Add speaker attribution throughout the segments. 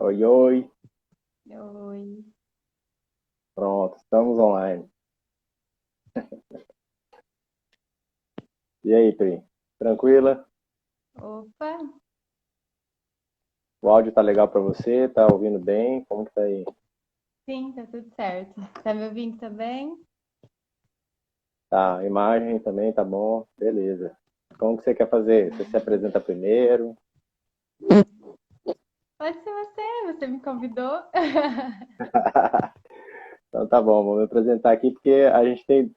Speaker 1: Oi, oi.
Speaker 2: Oi.
Speaker 1: Pronto, estamos online. E aí, Pri? Tranquila?
Speaker 2: Opa,
Speaker 1: O áudio tá legal pra você? Tá ouvindo bem? Como que tá aí?
Speaker 2: sim, tá tudo certo. Tá me ouvindo também?
Speaker 1: Tá, a imagem também tá bom? Beleza. Como que você quer fazer? Você se apresenta primeiro?
Speaker 2: Pode ser você me convidou.
Speaker 1: Então tá bom, vou me apresentar aqui porque a gente tem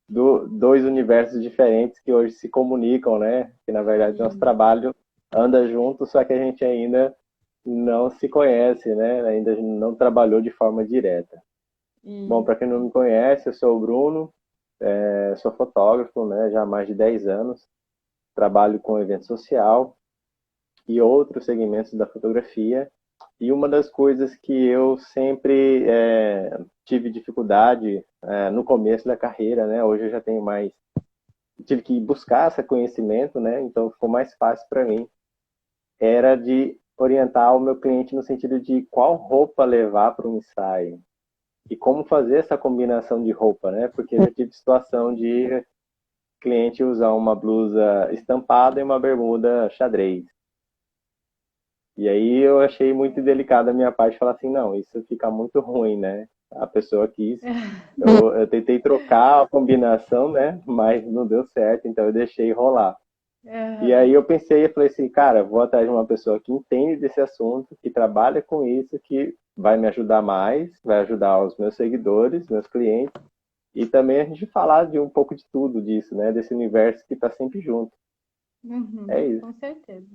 Speaker 1: dois universos diferentes que hoje se comunicam, né? Que na verdade nosso
Speaker 2: Sim,
Speaker 1: trabalho anda junto, só que a gente ainda não se conhece, né? Ainda não trabalhou de forma direta. Bom, para quem não
Speaker 2: isso.
Speaker 1: me conhece, eu sou o Bruno, sou fotógrafo, né, já há mais de 10 anos, trabalho com evento social e outros segmentos da fotografia. E uma das coisas que eu sempre tive dificuldade no começo da carreira, né, hoje eu já tenho mais, tive que buscar esse conhecimento, né, então ficou mais fácil para mim, era de orientar o meu cliente no sentido de qual roupa levar para um ensaio e como fazer essa combinação de roupa, né? Porque eu já tive situação de cliente usar uma blusa estampada e uma bermuda xadrez. E aí eu achei muito delicado a minha parte falar assim, não, isso fica muito ruim, né? A pessoa quis. Eu tentei trocar a combinação, né? Mas não deu certo, então eu deixei rolar. E aí
Speaker 2: Aham.
Speaker 1: eu pensei, eu falei assim, cara, vou atrás de uma pessoa que entende desse assunto, que trabalha com isso, que vai me ajudar mais, vai ajudar os meus seguidores, meus clientes, e também a gente falar de um pouco de tudo disso, né? Desse universo que está sempre junto. É isso.
Speaker 2: Com certeza.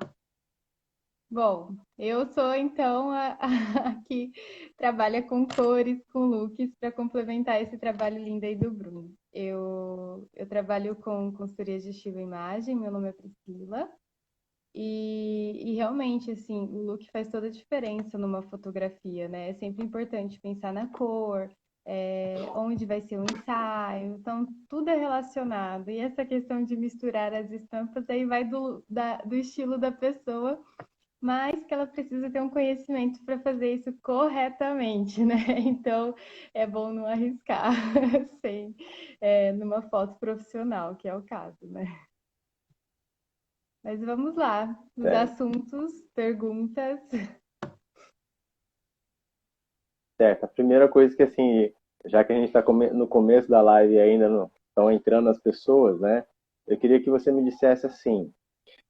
Speaker 2: Bom, eu sou então a que trabalha com cores, com looks, para complementar esse trabalho lindo aí do Bruno. Eu trabalho com consultoria de estilo e imagem, meu nome é Priscila. E realmente, assim, o look faz toda a diferença numa fotografia, né? É sempre importante pensar na cor, onde vai ser o ensaio, então tudo é relacionado. E essa questão de misturar as estampas aí vai do estilo da pessoa, mas que ela precisa ter um conhecimento para fazer isso corretamente, né? Então é bom não arriscar sem, numa foto profissional, que é o caso, né? Mas vamos lá, os
Speaker 1: Certo.
Speaker 2: assuntos, perguntas.
Speaker 1: Certo. A primeira coisa que, assim, já que a gente está no começo da live e ainda não estão entrando as pessoas, né? Eu queria que você me dissesse assim,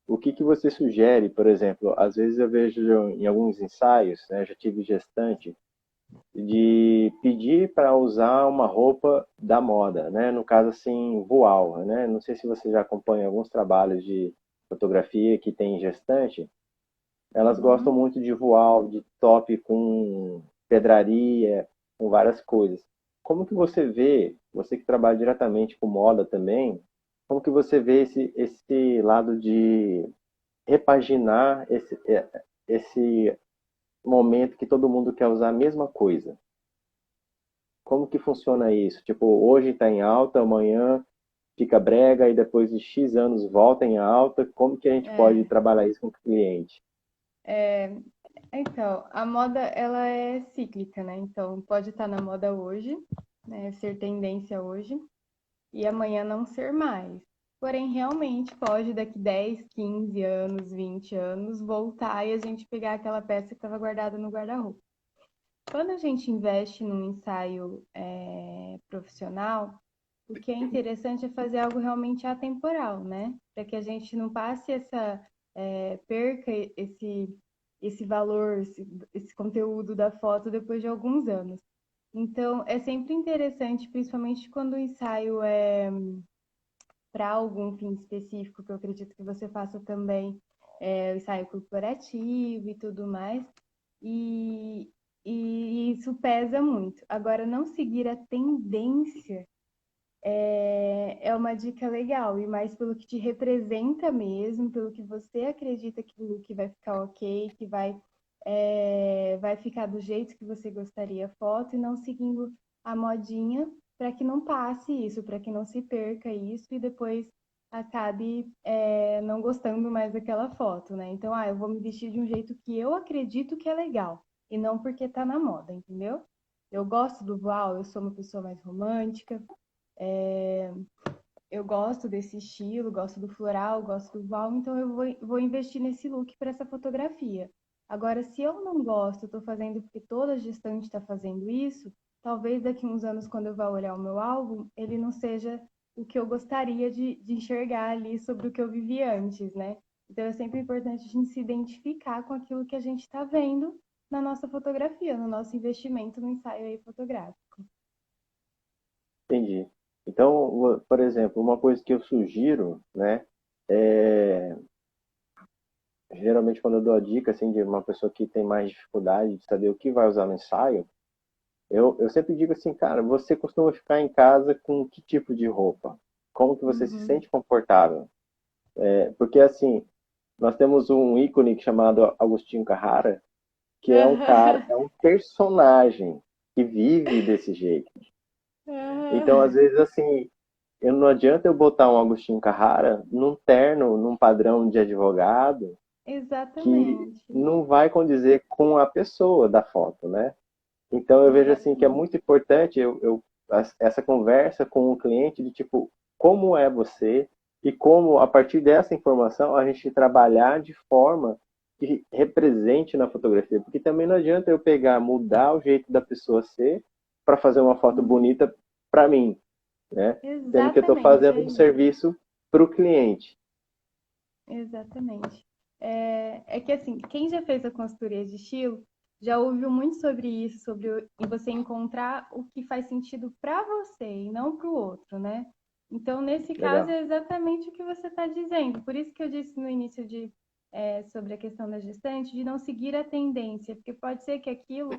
Speaker 1: o que que você sugere, por exemplo, às vezes eu vejo em alguns ensaios, né, já tive gestante, de pedir para usar uma roupa da moda, né? No caso assim, voal, né? Não sei se você já acompanha alguns trabalhos de fotografia que tem gestante, elas gostam
Speaker 2: Uhum.
Speaker 1: muito de voal, de top com pedraria, com várias coisas. Como que você vê, você que trabalha diretamente com moda também, como que você vê esse lado de repaginar esse momento que todo mundo quer usar a mesma coisa? Como que funciona isso? Tipo, hoje está em alta, amanhã fica brega e depois de X anos volta em alta. Como que a gente pode
Speaker 2: É,
Speaker 1: trabalhar isso com o cliente?
Speaker 2: então, a moda ela é cíclica, né? Então, pode estar na moda hoje, né? Ser tendência hoje, e amanhã não ser mais. Porém, realmente pode daqui 10, 15 anos, 20 anos, voltar e a gente pegar aquela peça que estava guardada no guarda-roupa. Quando a gente investe num ensaio profissional, o que é interessante é fazer algo realmente atemporal, né? Para que a gente não passe perca esse valor, esse conteúdo da foto depois de alguns anos. Então, é sempre interessante, principalmente quando o ensaio é para algum fim específico, que eu acredito que você faça também, o ensaio corporativo e tudo mais. E, e isso pesa muito. Agora, não seguir a tendência é uma dica legal, e mais pelo que te representa mesmo, pelo que você acredita que o look vai ficar ok, que vai ficar do jeito que você gostaria a foto, e não seguindo a modinha para que não passe isso, para que não se perca isso e depois acabe não gostando mais daquela foto, né? Então, eu vou me vestir de um jeito que eu acredito que é legal, e não porque tá na moda, entendeu? Eu gosto do voal, eu sou uma pessoa mais romântica, eu gosto desse estilo, gosto do floral, gosto do voal, então vou investir nesse look para essa fotografia. Agora, se eu não gosto, estou fazendo porque toda gestante está fazendo isso, talvez daqui uns anos, quando eu vá olhar o meu álbum, ele não seja o que eu gostaria de enxergar ali sobre o que eu vivi antes, né? Então, é sempre importante a gente se identificar com aquilo que a gente está vendo na nossa fotografia, no nosso investimento no ensaio aí fotográfico.
Speaker 1: Entendi. Então, por exemplo, uma coisa que eu sugiro, né, é, geralmente quando eu dou a dica, assim, de uma pessoa que tem mais dificuldade de saber o que vai usar no ensaio, eu sempre digo assim, cara, você costuma ficar em casa com que tipo de roupa? Como que você se
Speaker 2: Uhum.
Speaker 1: sente confortável? Porque, assim, nós temos um ícone chamado Agostinho Carrara, que é um cara, é um personagem que vive desse jeito. Então, às vezes, assim, não adianta eu botar um Agostinho Carrara num terno, num padrão de advogado, que
Speaker 2: Exatamente.
Speaker 1: não vai condizer com a pessoa da foto, né? Então, eu vejo assim que é
Speaker 2: Exatamente.
Speaker 1: muito importante essa conversa com o cliente de tipo, como é você e como, a partir dessa informação, a gente trabalhar de forma que represente na fotografia. Porque também não adianta eu pegar, mudar o jeito da pessoa ser para fazer uma foto
Speaker 2: Uhum.
Speaker 1: bonita para mim, né? Sendo que eu estou
Speaker 2: Exatamente,
Speaker 1: fazendo
Speaker 2: é
Speaker 1: um
Speaker 2: isso.
Speaker 1: serviço para o cliente.
Speaker 2: Exatamente. É que assim, quem já fez a consultoria de estilo já ouviu muito sobre isso, sobre você encontrar o que faz sentido para você e não para o outro, né? Então, nesse caso,
Speaker 1: Legal.
Speaker 2: é exatamente o que você está dizendo. Por isso que eu disse no início sobre a questão da gestante, de não seguir a tendência, porque pode ser que aquilo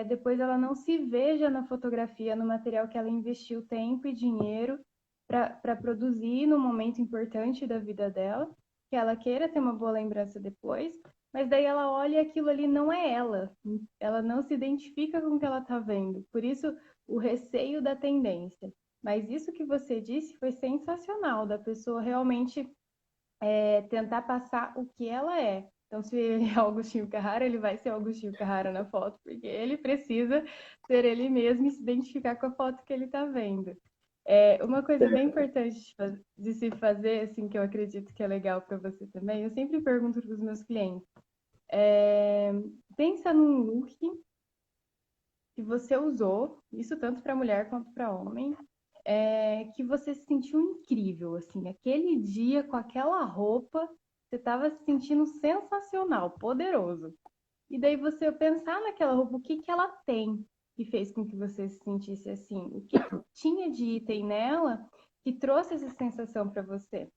Speaker 2: depois ela não se veja na fotografia, no material que ela investiu tempo e dinheiro para produzir no momento importante da vida dela, que ela queira ter uma boa lembrança depois, mas daí ela olha e aquilo ali não é ela não se identifica com o que ela está vendo, por isso o receio da tendência. Mas isso que você disse foi sensacional, da pessoa realmente tentar passar o que ela é. Então, se ele é Augustinho Carrara, ele vai ser Augustinho Carrara na foto, porque ele precisa ser ele mesmo e se identificar com a foto que ele está vendo. Uma coisa bem importante de se fazer, assim, que eu acredito que é legal para você também, eu sempre pergunto para os meus clientes, é, pensa num look que você usou, isso tanto para mulher quanto para homem, que você se sentiu incrível, assim, aquele dia com aquela roupa, você estava se sentindo sensacional, poderoso. E daí você pensar naquela roupa, o que que ela tem que fez com que você se sentisse assim? O que que tinha de item nela que trouxe essa sensação para você?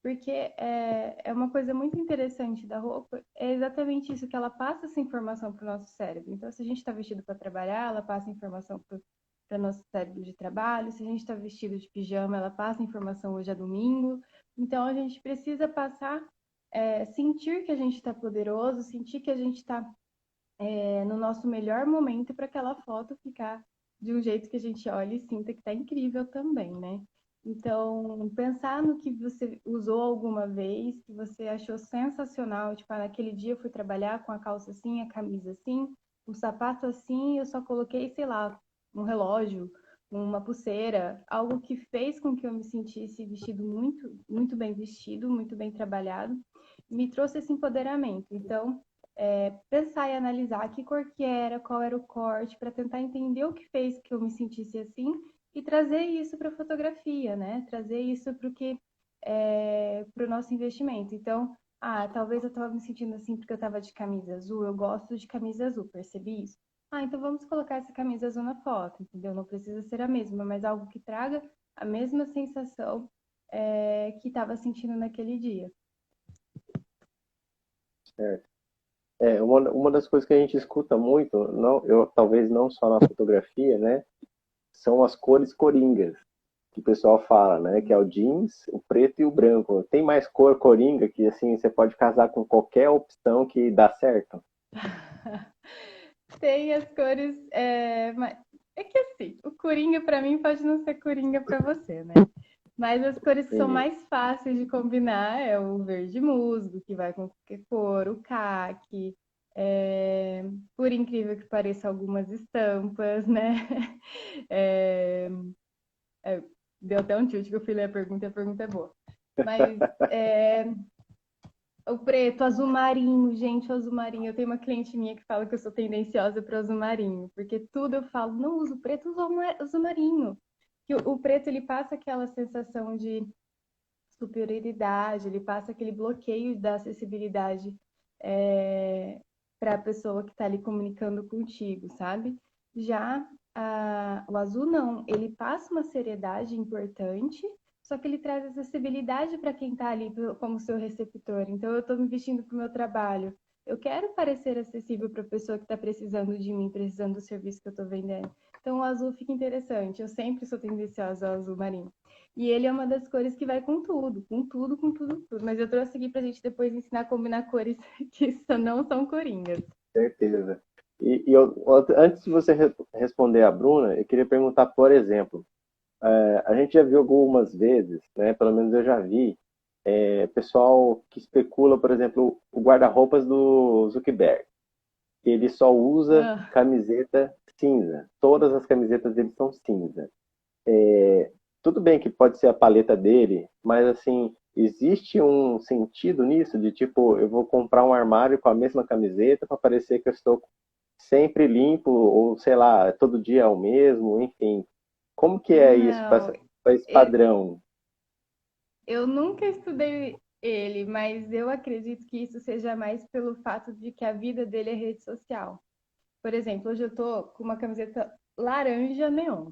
Speaker 2: Porque é uma coisa muito interessante da roupa, é exatamente isso, que ela passa essa informação para o nosso cérebro. Então, se a gente está vestido para trabalhar, ela passa informação para o nosso cérebro de trabalho. Se a gente está vestido de pijama, ela passa informação hoje é domingo. Então, a gente precisa passar, sentir que a gente está poderoso, sentir que a gente está no nosso melhor momento para aquela foto ficar de um jeito que a gente olhe e sinta que está incrível também, né? Então, pensar no que você usou alguma vez, que você achou sensacional, tipo, naquele dia eu fui trabalhar com a calça assim, a camisa assim, o sapato assim, eu só coloquei, sei lá, um relógio, uma pulseira, algo que fez com que eu me sentisse vestido muito, muito bem vestido, muito bem trabalhado, me trouxe esse empoderamento. Então, pensar e analisar que cor que era, qual era o corte, para tentar entender o que fez que eu me sentisse assim e trazer isso para a fotografia, né? Trazer isso para o que para o nosso investimento. Então, talvez eu estava me sentindo assim porque eu estava de camisa azul, eu gosto de camisa azul, percebi isso? Então vamos colocar essa camisa azul na foto, entendeu? Não precisa ser a mesma, mas algo que traga a mesma sensação que estava sentindo naquele dia.
Speaker 1: Certo. Uma das coisas que a gente escuta muito, não, talvez não só na fotografia, né, são as cores coringas, que o pessoal fala, né, que é o jeans, o preto e o branco. Tem mais cor coringa que assim você pode casar com qualquer opção que dá certo?
Speaker 2: Tem as cores, mas é que assim, o coringa para mim pode não ser coringa para você, né? Mas as cores que são
Speaker 1: Entendi.
Speaker 2: mais fáceis de combinar é o verde musgo, que vai com qualquer cor, o caqui, é, por incrível que pareça, algumas estampas, né? É, é, deu até um tilt que eu fui ler a pergunta e a pergunta é boa. Mas o preto, azul marinho, gente, o azul marinho. Eu tenho uma cliente minha que fala que eu sou tendenciosa para o azul marinho, porque tudo eu falo, não uso preto, uso azul marinho. Que o preto ele passa aquela sensação de superioridade, ele passa aquele bloqueio da acessibilidade para a pessoa que está ali comunicando contigo, sabe? Já o azul não, ele passa uma seriedade importante, só que ele traz acessibilidade para quem está ali como seu receptor. Então, eu estou me vestindo para o meu trabalho. Eu quero parecer acessível para a pessoa que está precisando de mim, precisando do serviço que eu estou vendendo. Então, o azul fica interessante. Eu sempre sou tendenciosa ao azul marinho. E ele é uma das cores que vai com tudo, com tudo, com tudo, tudo. Mas eu trouxe aqui pra gente depois ensinar a combinar cores que não são coringas.
Speaker 1: Certeza. Antes de você responder a Bruna, eu queria perguntar, por exemplo, a gente já viu algumas vezes, né, pelo menos eu já vi, pessoal que especula, por exemplo, o guarda-roupas do Zuckerberg. Ele só usa
Speaker 2: Ah,
Speaker 1: camiseta cinza. Todas as camisetas dele são cinza. Tudo bem que pode ser a paleta dele, mas assim, existe um sentido nisso de tipo, eu vou comprar um armário com a mesma camiseta para parecer que eu estou sempre limpo, ou sei lá, todo dia é o mesmo, enfim. Como que é isso
Speaker 2: não,
Speaker 1: para esse
Speaker 2: é-
Speaker 1: padrão?
Speaker 2: eu nunca estudei ele, mas eu acredito que isso seja mais pelo fato de que a vida dele é rede social. Por exemplo, hoje eu tô com uma camiseta laranja neon.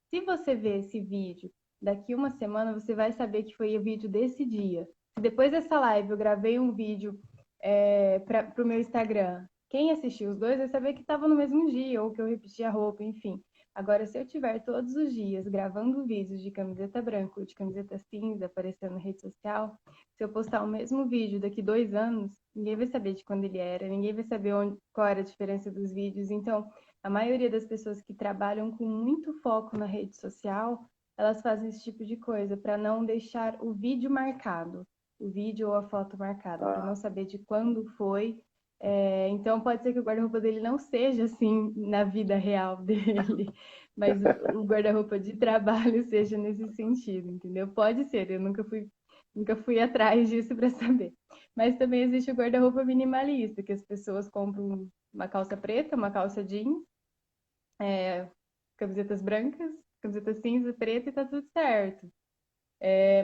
Speaker 2: Se você ver esse vídeo daqui uma semana, você vai saber que foi o vídeo desse dia. Se depois dessa live eu gravei um vídeo para o meu Instagram, quem assistiu os dois vai saber que estava no mesmo dia, ou que eu repeti a roupa, enfim. Agora, se eu tiver todos os dias gravando vídeos de camiseta branca ou de camiseta cinza aparecendo na rede social, se eu postar o mesmo vídeo daqui 2 anos, ninguém vai saber de quando ele era, ninguém vai saber qual era a diferença dos vídeos. Então, a maioria das pessoas que trabalham com muito foco na rede social, elas fazem esse tipo de coisa para não deixar o vídeo marcado, o vídeo ou a foto marcada, para não
Speaker 1: Ah,
Speaker 2: saber de quando foi. Então pode ser que o guarda-roupa dele não seja assim na vida real dele, mas o guarda-roupa de trabalho seja nesse sentido, entendeu? Pode ser, eu nunca fui atrás disso para saber. Mas também existe o guarda-roupa minimalista, que as pessoas compram uma calça preta, uma calça jeans, camisetas brancas, camiseta cinza, preta e tá tudo certo.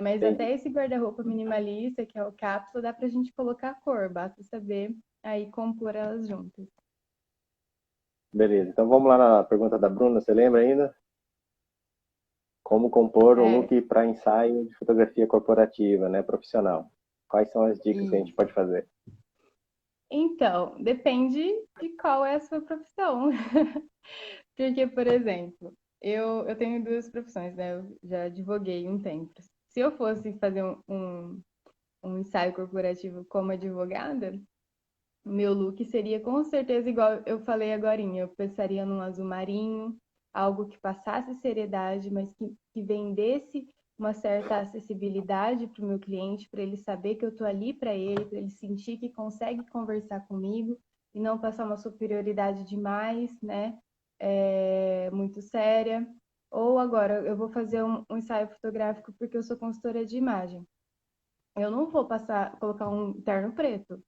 Speaker 2: Mas
Speaker 1: entendi.
Speaker 2: até esse guarda-roupa minimalista, que é o cápsula, dá pra gente colocar a cor, basta saber aí compor elas juntas.
Speaker 1: Beleza. Então vamos lá na pergunta da Bruna, você lembra ainda? Como compor um
Speaker 2: É,
Speaker 1: look para ensaio de fotografia corporativa, né, profissional? Quais são as dicas que a gente
Speaker 2: isso.
Speaker 1: pode fazer?
Speaker 2: Então, depende de qual é a sua profissão. Porque, por exemplo, eu tenho duas profissões, né? Eu já advoguei um tempo. Se eu fosse fazer um ensaio corporativo como advogada, meu look seria com certeza igual eu falei agorinha. Eu pensaria num azul marinho, algo que passasse seriedade, mas que vendesse uma certa acessibilidade para o meu cliente, para ele saber que eu estou ali para ele sentir que consegue conversar comigo e não passar uma superioridade demais, né? Muito séria. Ou agora, eu vou fazer um ensaio fotográfico porque eu sou consultora de imagem. Eu não vou colocar um terno preto.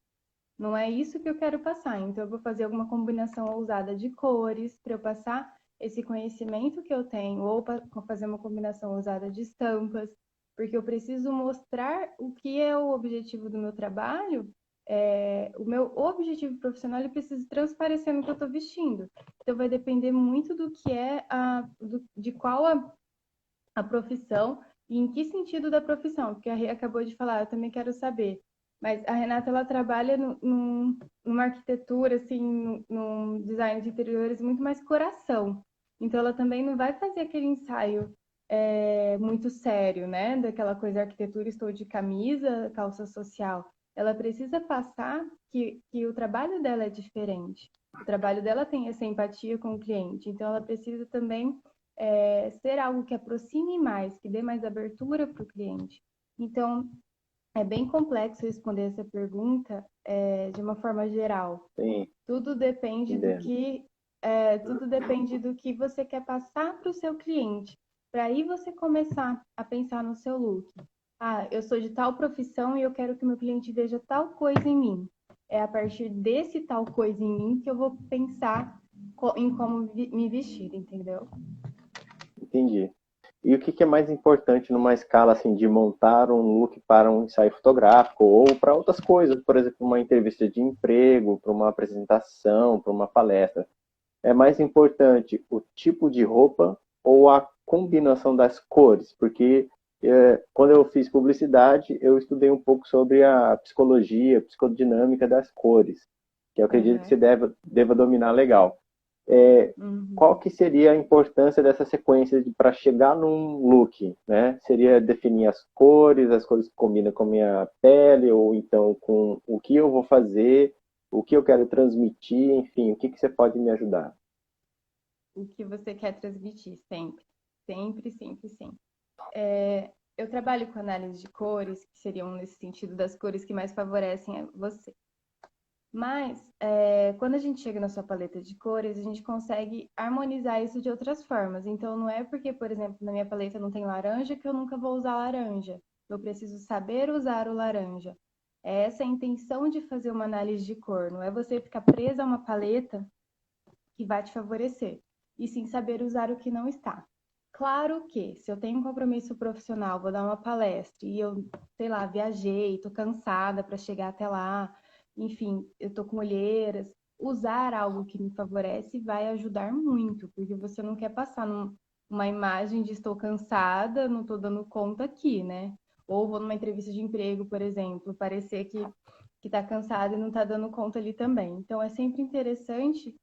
Speaker 2: Não é isso que eu quero passar. Então, eu vou fazer alguma combinação ousada de cores para eu passar esse conhecimento que eu tenho, ou fazer uma combinação ousada de estampas, porque eu preciso mostrar o que é o objetivo do meu trabalho. O meu objetivo profissional ele precisa transparecer no que eu estou vestindo. Então, vai depender muito do que é de qual a profissão e em que sentido da profissão, porque a Rê acabou de falar, eu também quero saber. Mas a Renata, ela trabalha numa arquitetura, assim, num design de interiores muito mais coração. Então, ela também não vai fazer aquele ensaio muito sério, né? Daquela coisa, arquitetura, estou de camisa, calça social. Ela precisa passar que o trabalho dela é diferente. O trabalho dela tem essa empatia com o cliente. Então, ela precisa também ser algo que aproxime mais, que dê mais abertura para o cliente. Então, é bem complexo responder essa pergunta de uma forma geral.
Speaker 1: Sim,
Speaker 2: Tudo depende do
Speaker 1: entendo.
Speaker 2: que, tudo depende do que você quer passar para o seu cliente. Para aí você começar a pensar no seu look. Ah, eu sou de tal profissão e eu quero que meu cliente veja tal coisa em mim. É a partir desse tal coisa em mim que eu vou pensar em como me vestir, entendeu?
Speaker 1: Entendi. E o que que é mais importante numa escala assim de montar um look para um ensaio fotográfico ou para outras coisas, por exemplo, uma entrevista de emprego, para uma apresentação, para uma palestra? É mais importante o tipo de roupa ou a combinação das cores? Porque quando eu fiz publicidade, eu estudei um pouco sobre a psicologia, a psicodinâmica das cores, que eu acredito que você
Speaker 2: Uhum.
Speaker 1: deva dominar legal. É, qual
Speaker 2: Uhum.
Speaker 1: que seria a importância dessa sequência para chegar num look, né? Seria definir as cores que combinam com a minha pele, ou então com o que eu vou fazer, o que eu quero transmitir, enfim, o que que você pode me ajudar?
Speaker 2: O que você quer transmitir, sempre. Sempre, sempre, sempre. Eu trabalho com análise de cores, que seriam nesse sentido das cores que mais favorecem a você. Mas, quando a gente chega na sua paleta de cores, a gente consegue harmonizar isso de outras formas. Então, não é porque, por exemplo, na minha paleta não tem laranja que eu nunca vou usar laranja. Eu preciso saber usar o laranja. É essa a intenção de fazer uma análise de cor. Não é você ficar presa a uma paleta que vai te favorecer, e sim saber usar o que não está. Claro que, se eu tenho um compromisso profissional, vou dar uma palestra e eu, sei lá, viajei, tô cansada para chegar até lá, enfim, eu tô com olheiras, usar algo que me favorece vai ajudar muito, porque você não quer passar uma imagem de estou cansada, não tô dando conta aqui, né? Ou vou numa entrevista de emprego, por exemplo, parecer que tá cansada e não tá dando conta ali também. Então, é sempre interessante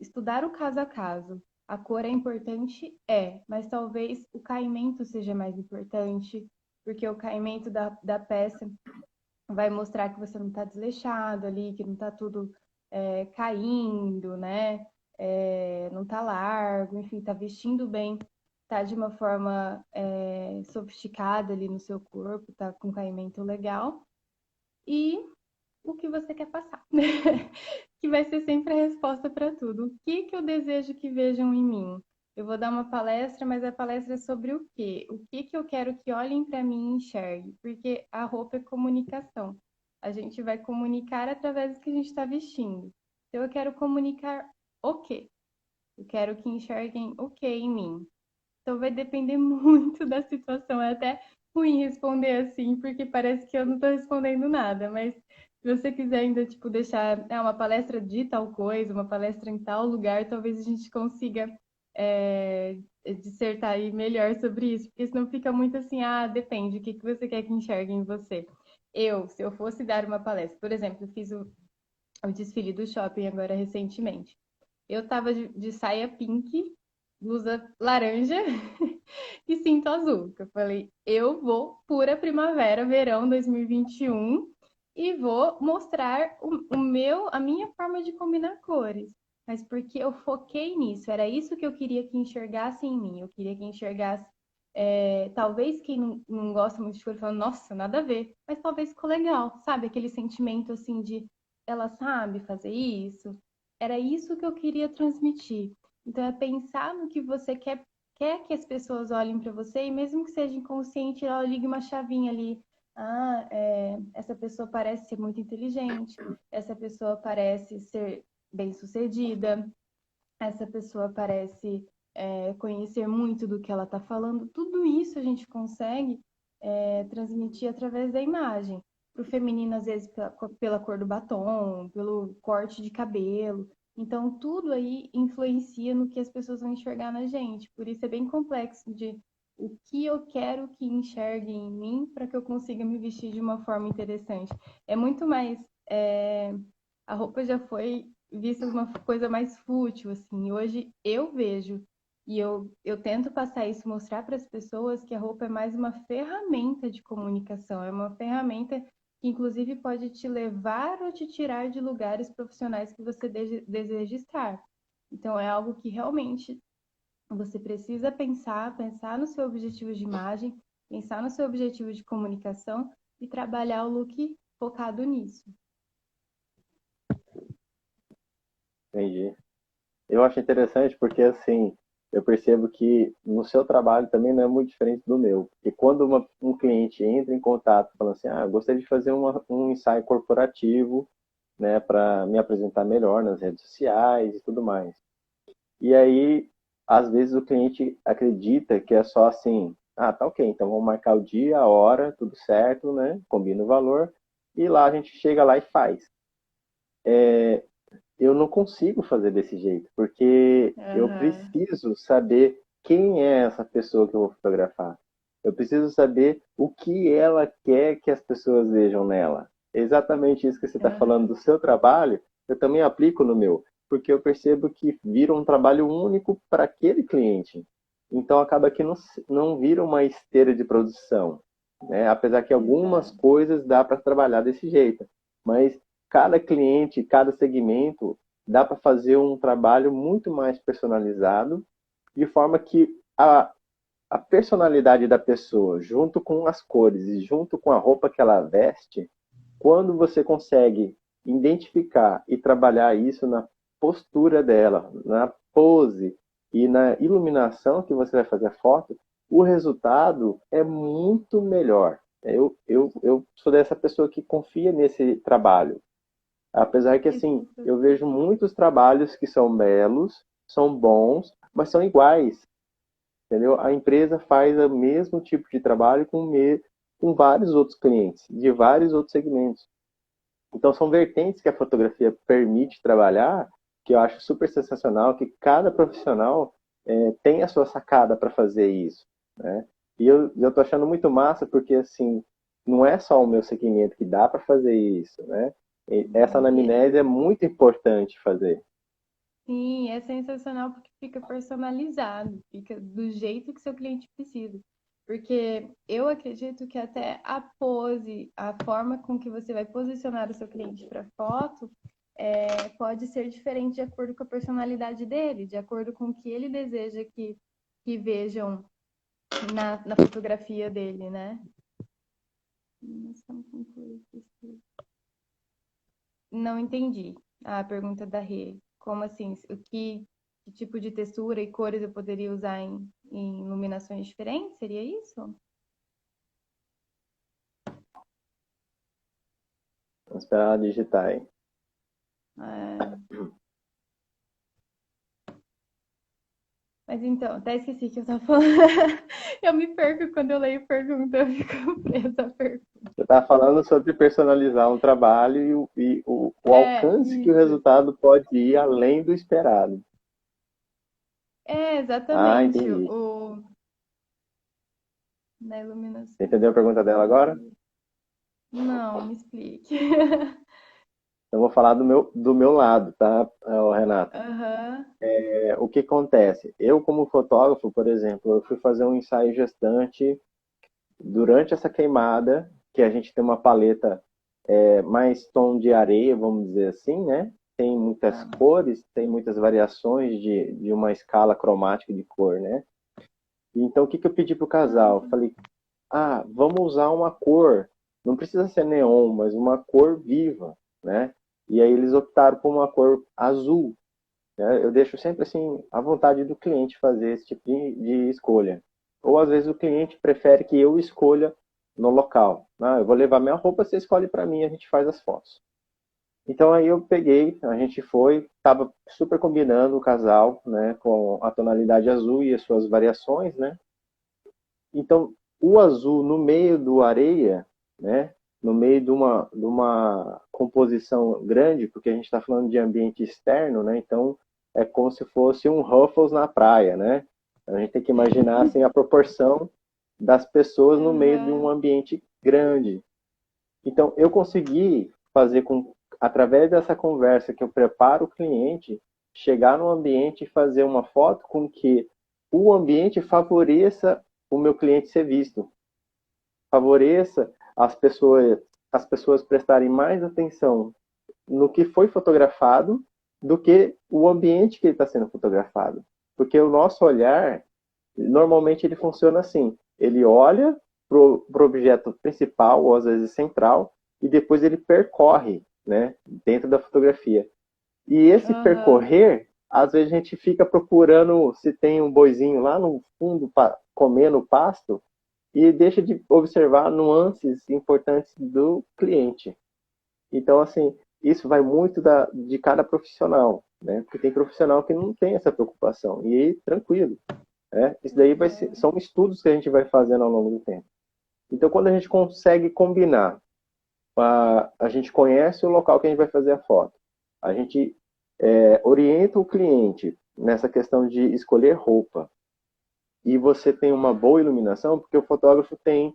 Speaker 2: estudar o caso a caso. A cor é importante? É, mas talvez o caimento seja mais importante, porque o caimento da peça vai mostrar que você não está desleixado ali, que não está tudo caindo, né? Não está largo, enfim, está vestindo bem, está de uma forma sofisticada ali no seu corpo, está com caimento legal. E o que você quer passar, que vai ser sempre a resposta para tudo. O que que eu desejo que vejam em mim? Eu vou dar uma palestra, mas a palestra é sobre o quê? O que que eu quero que olhem para mim e enxerguem? Porque a roupa é comunicação. A gente vai comunicar através do que a gente está vestindo. Então eu quero comunicar o quê? Eu quero que enxerguem o quê em mim? Então vai depender muito da situação. É até ruim responder assim, porque parece que eu não estou respondendo nada, mas se você quiser ainda, tipo, deixar uma palestra de tal coisa, uma palestra em tal lugar, talvez a gente consiga dissertar aí melhor sobre isso, porque senão fica muito assim, depende, o que que você quer que enxergue em você. Se eu fosse dar uma palestra, por exemplo, eu fiz o desfile do shopping agora recentemente. Eu tava de saia pink, blusa laranja e cinto azul. Eu falei, eu vou pura primavera, verão 2021 e vou mostrar a minha forma de combinar cores. Mas porque eu foquei nisso, era isso que eu queria que enxergasse em mim. Eu queria que enxergasse, talvez quem não gosta muito de cor fala, nossa, nada a ver. Mas talvez ficou legal, sabe? Aquele sentimento assim de ela sabe fazer isso. Era isso que eu queria transmitir. Então, é pensar no que você quer que as pessoas olhem para você, e mesmo que seja inconsciente, ela ligue uma chavinha ali. Essa pessoa parece ser muito inteligente, essa pessoa parece ser bem-sucedida, essa pessoa parece conhecer muito do que ela está falando. Tudo isso a gente consegue transmitir através da imagem. Para o feminino, às vezes, pela cor do batom, pelo corte de cabelo. Então, tudo aí influencia no que as pessoas vão enxergar na gente. Por isso é bem complexo de o que eu quero que enxerguem em mim para que eu consiga me vestir de uma forma interessante. É muito mais. A roupa já foi vista uma coisa mais fútil, assim. Hoje eu vejo e eu tento passar isso, mostrar para as pessoas que a roupa é mais uma ferramenta de comunicação, é uma ferramenta que inclusive pode te levar ou te tirar de lugares profissionais que você deseja estar. Então é algo que realmente Você precisa pensar no seu objetivo de imagem, pensar no seu objetivo de comunicação e trabalhar o look focado nisso.
Speaker 1: Entendi. Eu acho interessante porque, assim, eu percebo que no seu trabalho também não é muito diferente do meu. Porque quando um cliente entra em contato falando assim, ah, eu gostaria de fazer um ensaio corporativo, né, para me apresentar melhor nas redes sociais e tudo mais. E aí, às vezes o cliente acredita que é só assim, ah, tá ok, então vamos marcar o dia, a hora, tudo certo, né, combina o valor, e lá a gente chega lá e faz. Eu não consigo fazer desse jeito, porque eu
Speaker 2: Aham,
Speaker 1: preciso saber quem é essa pessoa que eu vou fotografar. Eu preciso saber o que ela quer que as pessoas vejam nela. É exatamente isso que você está falando
Speaker 2: aham,
Speaker 1: do seu trabalho, eu também aplico no meu, porque eu percebo que vira um trabalho único para aquele cliente. Então acaba que não vira uma esteira de produção, né? Apesar que algumas
Speaker 2: exato.
Speaker 1: coisas dá para trabalhar desse jeito, mas cada cliente, cada segmento, dá para fazer um trabalho muito mais personalizado, de forma que a personalidade da pessoa, junto com as cores e junto com a roupa que ela veste, quando você consegue identificar e trabalhar isso na postura dela, na pose e na iluminação que você vai fazer a foto, o resultado é muito melhor. Eu sou dessa pessoa que confia nesse trabalho. Apesar que, assim,
Speaker 2: Isso.
Speaker 1: eu vejo muitos trabalhos que são belos, são bons, mas são iguais, entendeu? A empresa faz o mesmo tipo de trabalho com vários outros clientes, de vários outros segmentos. Então, são vertentes que a fotografia permite trabalhar, que eu acho super sensacional, que cada profissional tem a sua sacada para fazer isso, né? E eu tô achando muito massa porque, assim, não é só o meu segmento que dá para fazer isso, né? E essa anamnese é muito importante fazer.
Speaker 2: Sim, é sensacional porque fica personalizado, fica do jeito que seu cliente precisa. Porque eu acredito que até a pose, a forma com que você vai posicionar o seu cliente para foto, pode ser diferente de acordo com a personalidade dele, de acordo com o que ele deseja que vejam na fotografia dele, né? Não entendi a pergunta da Rê. Como assim? Que tipo de textura e cores eu poderia usar em iluminações diferentes? Seria isso?
Speaker 1: Vamos esperar ela digitar aí.
Speaker 2: É, mas então, até esqueci o que eu estava falando. Eu me perco quando eu leio pergunta, eu fico presa à pergunta.
Speaker 1: Você está falando sobre personalizar um trabalho o
Speaker 2: É,
Speaker 1: alcance que o
Speaker 2: isso.
Speaker 1: resultado pode ir além do esperado.
Speaker 2: É,
Speaker 1: Ah,
Speaker 2: exatamente.
Speaker 1: entendi.
Speaker 2: Na
Speaker 1: Você
Speaker 2: iluminação.
Speaker 1: entendeu a pergunta dela agora?
Speaker 2: Não, me explique.
Speaker 1: Eu vou falar do meu lado, tá, Renata?
Speaker 2: Aham.
Speaker 1: O que acontece? Eu, como fotógrafo, por exemplo, eu fui fazer um ensaio gestante durante essa queimada, que a gente tem uma paleta mais tom de areia, vamos dizer assim, né? Tem muitas
Speaker 2: Tá.
Speaker 1: cores, tem muitas variações de uma escala cromática de cor, né? Então, o que eu pedi pro casal?
Speaker 2: Ah,
Speaker 1: Falei, ah, vamos usar uma cor, não precisa ser neon, mas uma cor viva, né? E aí eles optaram por uma cor azul, né? Eu deixo sempre assim à vontade do cliente fazer esse tipo de escolha. Ou às vezes o cliente prefere que eu escolha no local. Ah, eu vou levar minha roupa, você escolhe para mim, a gente faz as fotos. Então aí eu peguei, a gente foi, estava super combinando o casal, né, com a tonalidade azul e as suas variações, né? Então o azul no meio do areia, né, no meio de uma composição grande, porque a gente está falando de ambiente externo, né? Então é como se fosse um Ruffles na praia, né? A gente tem que imaginar assim a proporção das pessoas no meio de um
Speaker 2: aham.
Speaker 1: ambiente grande. Então, eu consegui fazer através dessa conversa que eu preparo o cliente, chegar no ambiente e fazer uma foto com que o ambiente favoreça o meu cliente ser visto, favoreça as pessoas prestarem mais atenção no que foi fotografado do que o ambiente que ele está sendo fotografado. Porque o nosso olhar, normalmente ele funciona assim, ele olha para o objeto principal, ou às vezes central, e depois ele percorre, né, dentro da fotografia. E esse
Speaker 2: Aham.
Speaker 1: percorrer, às vezes a gente fica procurando se tem um boizinho lá no fundo comendo pasto e deixa de observar nuances importantes do cliente. Então, assim, isso vai muito de cada profissional, né? Porque tem profissional que não tem essa preocupação. E aí, tranquilo, né? Isso daí
Speaker 2: Aham.
Speaker 1: são estudos que a gente vai fazendo ao longo do tempo. Então, quando a gente consegue combinar, a gente conhece o local que a gente vai fazer a foto, a gente orienta o cliente nessa questão de escolher roupa, e você tem uma boa iluminação, porque o fotógrafo tem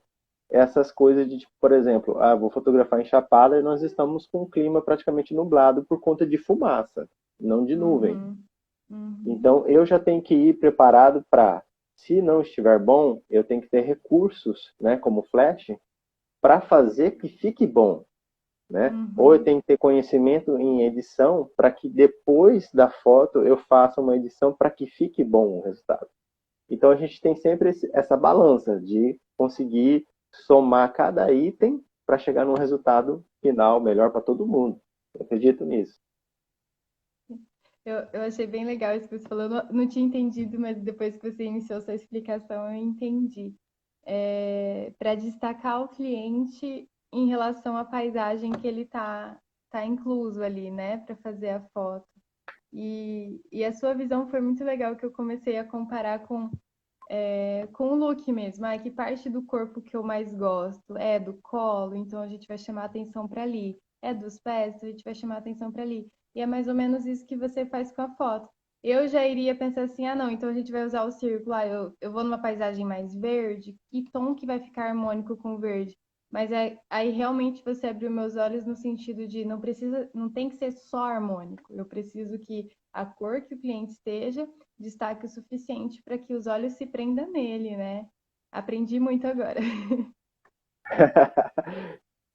Speaker 1: essas coisas de, tipo, por exemplo, vou fotografar em Chapada e nós estamos com um clima praticamente nublado por conta de fumaça, não de nuvem.
Speaker 2: Uhum. Uhum.
Speaker 1: Então, eu já tenho que ir preparado para, se não estiver bom, eu tenho que ter recursos, né, como flash, para fazer que fique bom, né? Ou eu
Speaker 2: Uhum.
Speaker 1: tenho que ter conhecimento em edição para que depois da foto eu faça uma edição para que fique bom o resultado. Então a gente tem sempre essa balança de conseguir somar cada item para chegar num resultado final melhor para todo mundo. Eu acredito nisso.
Speaker 2: Eu achei bem legal isso que você falou. Eu não tinha entendido, mas depois que você iniciou sua explicação, eu entendi. Para destacar o cliente em relação à paisagem que ele tá incluso ali, né, para fazer a foto. E a sua visão foi muito legal, que eu comecei a comparar com o look mesmo. Ah, que parte do corpo que eu mais gosto? É do colo, então a gente vai chamar atenção para ali. É dos pés, então a gente vai chamar atenção para ali. E é mais ou menos isso que você faz com a foto. Eu já iria pensar assim, ah, não, então a gente vai usar o círculo. Ah, eu vou numa paisagem mais verde, que tom que vai ficar harmônico com o verde? Mas aí realmente você abriu meus olhos no sentido de não precisa, não tem que ser só harmônico. Eu preciso que a cor que o cliente esteja destaque o suficiente para que os olhos se prendam nele, né? Aprendi muito agora.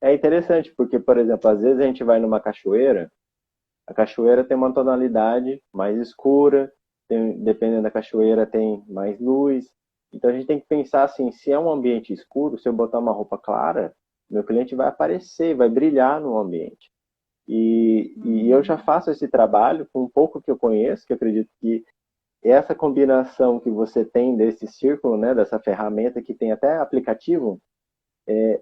Speaker 1: É interessante porque, por exemplo, às vezes a gente vai numa cachoeira, a cachoeira tem uma tonalidade mais escura, dependendo da cachoeira tem mais luz. Então a gente tem que pensar assim, se é um ambiente escuro, se eu botar uma roupa clara, meu cliente vai aparecer, vai brilhar no ambiente. E eu já
Speaker 2: Uhum.
Speaker 1: faço esse trabalho com um pouco que eu conheço, que eu acredito que essa combinação que você tem desse círculo, né, dessa ferramenta que tem até aplicativo,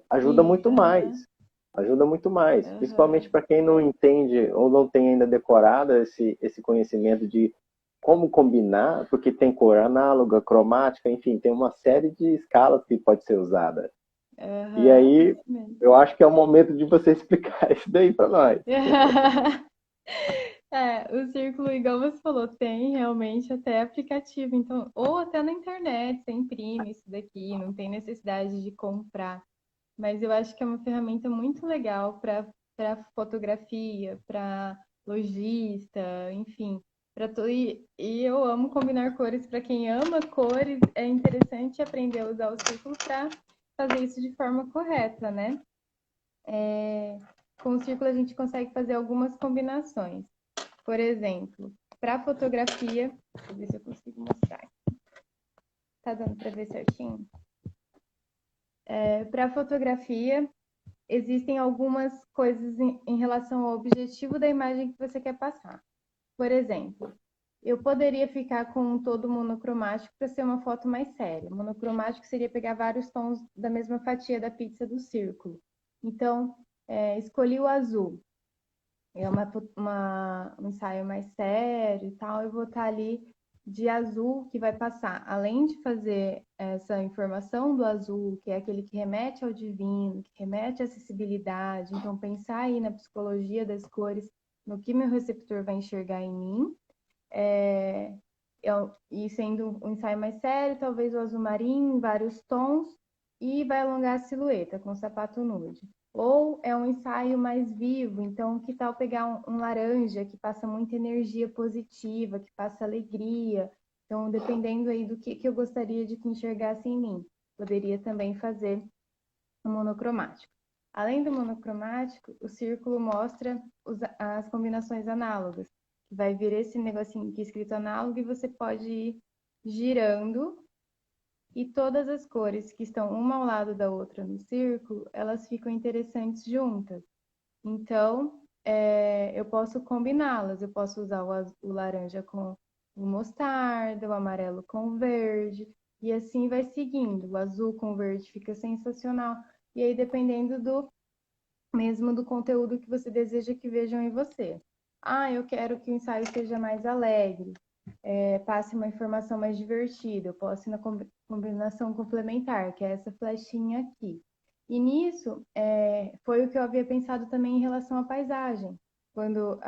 Speaker 1: ajuda
Speaker 2: Sim,
Speaker 1: muito mais.
Speaker 2: aham,
Speaker 1: Ajuda muito mais,
Speaker 2: aham,
Speaker 1: principalmente para quem não entende ou não tem ainda decorado esse conhecimento de como combinar, porque tem cor análoga, cromática, enfim, tem uma série de escalas que pode ser usada. E
Speaker 2: aham,
Speaker 1: aí,
Speaker 2: isso mesmo.
Speaker 1: eu acho que é o momento de você explicar isso daí para nós.
Speaker 2: O círculo, igual você falou, tem realmente até aplicativo, então, ou até na internet, você imprime isso daqui, não tem necessidade de comprar. Mas eu acho que é uma ferramenta muito legal para fotografia, para lojista, enfim, para e eu amo combinar cores. Para quem ama cores, é interessante aprender a usar o círculo para fazer isso de forma correta, né? Com o círculo a gente consegue fazer algumas combinações. Por exemplo, para fotografia, deixa eu ver se eu consigo mostrar. Tá dando para ver certinho? Para fotografia, existem algumas coisas em relação ao objetivo da imagem que você quer passar. Por exemplo, eu poderia ficar com um todo monocromático para ser uma foto mais séria. Monocromático seria pegar vários tons da mesma fatia da pizza do círculo. Então, escolhi o azul. É um ensaio mais sério e tal. Eu vou estar ali de azul que vai passar. Além de fazer essa informação do azul, que é aquele que remete ao divino, que remete à acessibilidade. Então, pensar aí na psicologia das cores, no que meu receptor vai enxergar em mim. É, e sendo um ensaio mais sério, talvez o azul marinho, em vários tons, e vai alongar a silhueta com o sapato nude. Ou é um ensaio mais vivo, então que tal pegar um laranja que passa muita energia positiva, que passa alegria. Então, dependendo aí do que eu gostaria de que enxergasse em mim, poderia também fazer um monocromático. Além do monocromático, o círculo mostra as combinações análogas, Vai vir esse negocinho aqui escrito análogo e você pode ir girando e todas as cores que estão uma ao lado da outra no círculo, elas ficam interessantes juntas. Então, eu posso combiná-las. Eu posso usar o laranja com o mostarda, o amarelo com o verde, e assim vai seguindo. O azul com o verde fica sensacional. E aí, dependendo mesmo do conteúdo que você deseja que vejam em você. Ah, eu quero que o ensaio seja mais alegre, passe uma informação mais divertida. Eu posso ir na combinação complementar, que é essa flechinha aqui. E nisso, foi o que eu havia pensado também em relação à paisagem, quando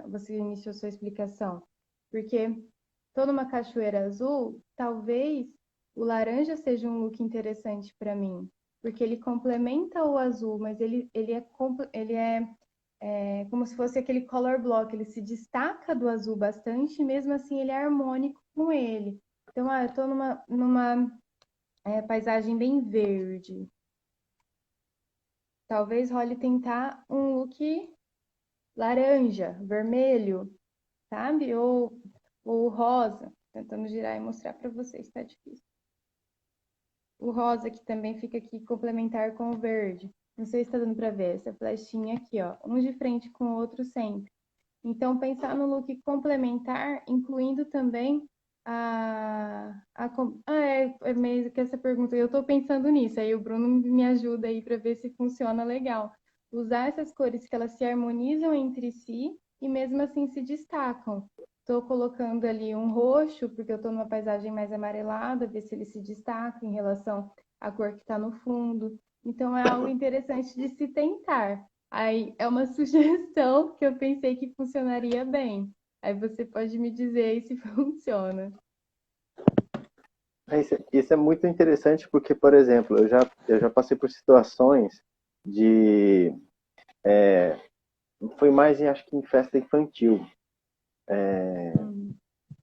Speaker 2: você iniciou sua explicação. Porque toda uma cachoeira azul, talvez o laranja seja um look interessante para mim, porque ele complementa o azul, mas ele é como se fosse aquele color block, ele se destaca do azul bastante, e mesmo assim ele é harmônico com ele. Então, eu estou numa paisagem bem verde. Talvez role tentar um look laranja, vermelho, sabe? Ou rosa. Tentando girar e mostrar para vocês, tá difícil. O rosa que também fica aqui complementar com o verde. Não sei se está dando para ver essa flechinha aqui, ó, um de frente com o outro sempre. Então, pensar no look complementar, incluindo também é meio que essa pergunta. Eu estou pensando nisso, aí o Bruno me ajuda aí para ver se funciona legal. Usar essas cores que elas se harmonizam entre si e mesmo assim se destacam. Estou colocando ali um roxo, porque eu estou numa paisagem mais amarelada, ver se ele se destaca em relação à cor que está no fundo. Então, é algo interessante de se tentar. Aí é uma sugestão que eu pensei que funcionaria bem. Aí você pode me dizer aí se funciona.
Speaker 1: Isso é muito interessante porque, por exemplo, eu já passei por situações de... Foi mais, acho que em festa infantil.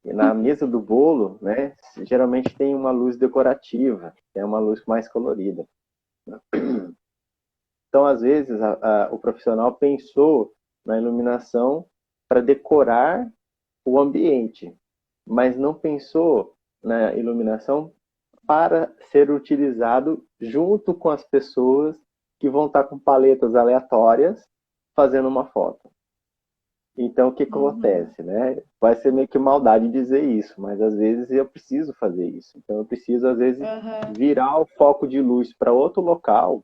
Speaker 1: Na mesa do bolo, né, geralmente tem uma luz decorativa, que é uma luz mais colorida. Então, às vezes, o profissional pensou na iluminação para decorar o ambiente, mas não pensou na iluminação para ser utilizado junto com as pessoas que vão estar com paletas aleatórias fazendo uma foto. Então, o que acontece, né? Vai ser meio que maldade dizer isso, mas às vezes eu preciso fazer isso. Então, eu preciso, às vezes, virar o foco de luz para outro local,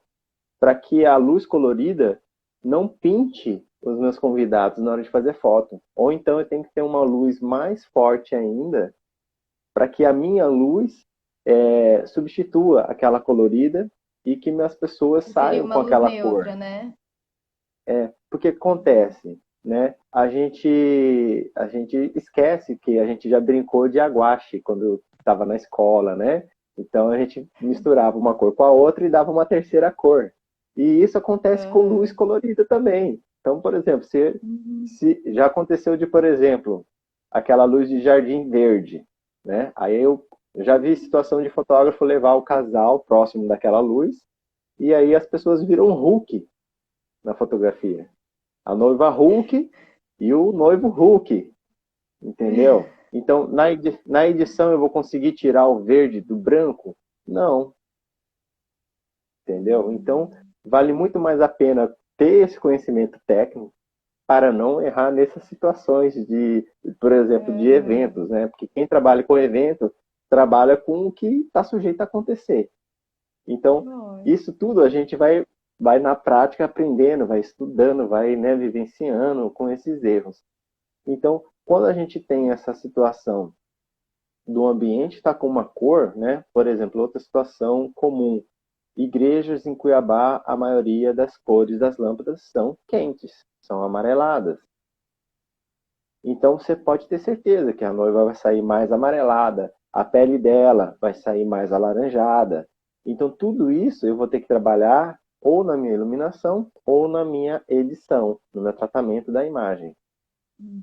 Speaker 1: para que a luz colorida não pinte os meus convidados na hora de fazer foto. Ou então eu tenho que ter uma luz mais forte ainda, para que a minha luz substitua aquela colorida e que minhas pessoas saiam com aquela
Speaker 2: neutra,
Speaker 1: cor.
Speaker 2: Né?
Speaker 1: Porque acontece, né? A gente esquece que a gente já brincou de aguache quando estava na escola, né? Então a gente misturava uma cor com a outra e dava uma terceira cor. E isso acontece com luz colorida também. Então, por exemplo, se já aconteceu de, por exemplo, aquela luz de jardim verde, né? Aí eu já vi situação de fotógrafo levar o casal próximo daquela luz e aí as pessoas viram Hulk na fotografia. A noiva Hulk e o noivo Hulk, entendeu? Então, na edição eu vou conseguir tirar o verde do branco? Não, entendeu? Então, vale muito mais a pena ter esse conhecimento técnico para não errar nessas situações de, por exemplo, de eventos, né? Porque quem trabalha com evento trabalha com o que está sujeito a acontecer. Então, isso tudo a gente vai na prática aprendendo, vai estudando, vai, né, vivenciando com esses erros. Então, quando a gente tem essa situação do ambiente estar com uma cor, né? Por exemplo, outra situação comum. Igrejas em Cuiabá, a maioria das cores das lâmpadas são quentes, são amareladas. Então você pode ter certeza que a noiva vai sair mais amarelada, a pele dela vai sair mais alaranjada. Então tudo isso eu vou ter que trabalhar ou na minha iluminação ou na minha edição, no meu tratamento da imagem.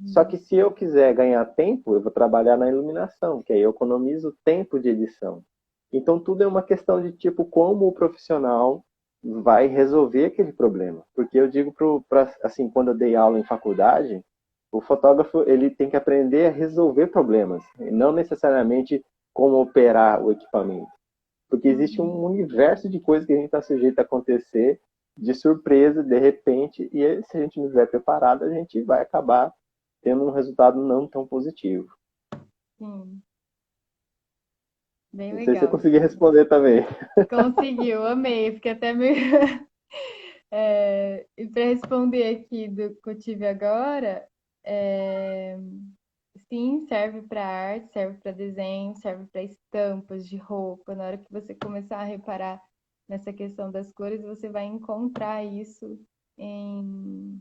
Speaker 1: Só que se eu quiser ganhar tempo, eu vou trabalhar na iluminação, que aí eu economizo tempo de edição. Então tudo é uma questão de tipo como o profissional vai resolver aquele problema. Porque eu digo assim, quando eu dei aula em faculdade, O fotógrafo ele tem que aprender a resolver problemas, e não necessariamente como operar o equipamento. Porque existe um universo de coisas que a gente está sujeito a acontecer de surpresa, de repente, e aí, se a gente não estiver preparado, a gente vai acabar tendo um resultado não tão positivo.
Speaker 2: Sim, bem
Speaker 1: Não sei se eu
Speaker 2: legal
Speaker 1: consegui
Speaker 2: isso.
Speaker 1: responder também.
Speaker 2: Conseguiu, amei, fiquei até meio. E para responder aqui do que eu tive agora, é, sim, serve para arte, serve para desenho, serve para estampas de roupa. Na hora que você começar a reparar nessa questão das cores, você vai encontrar isso em,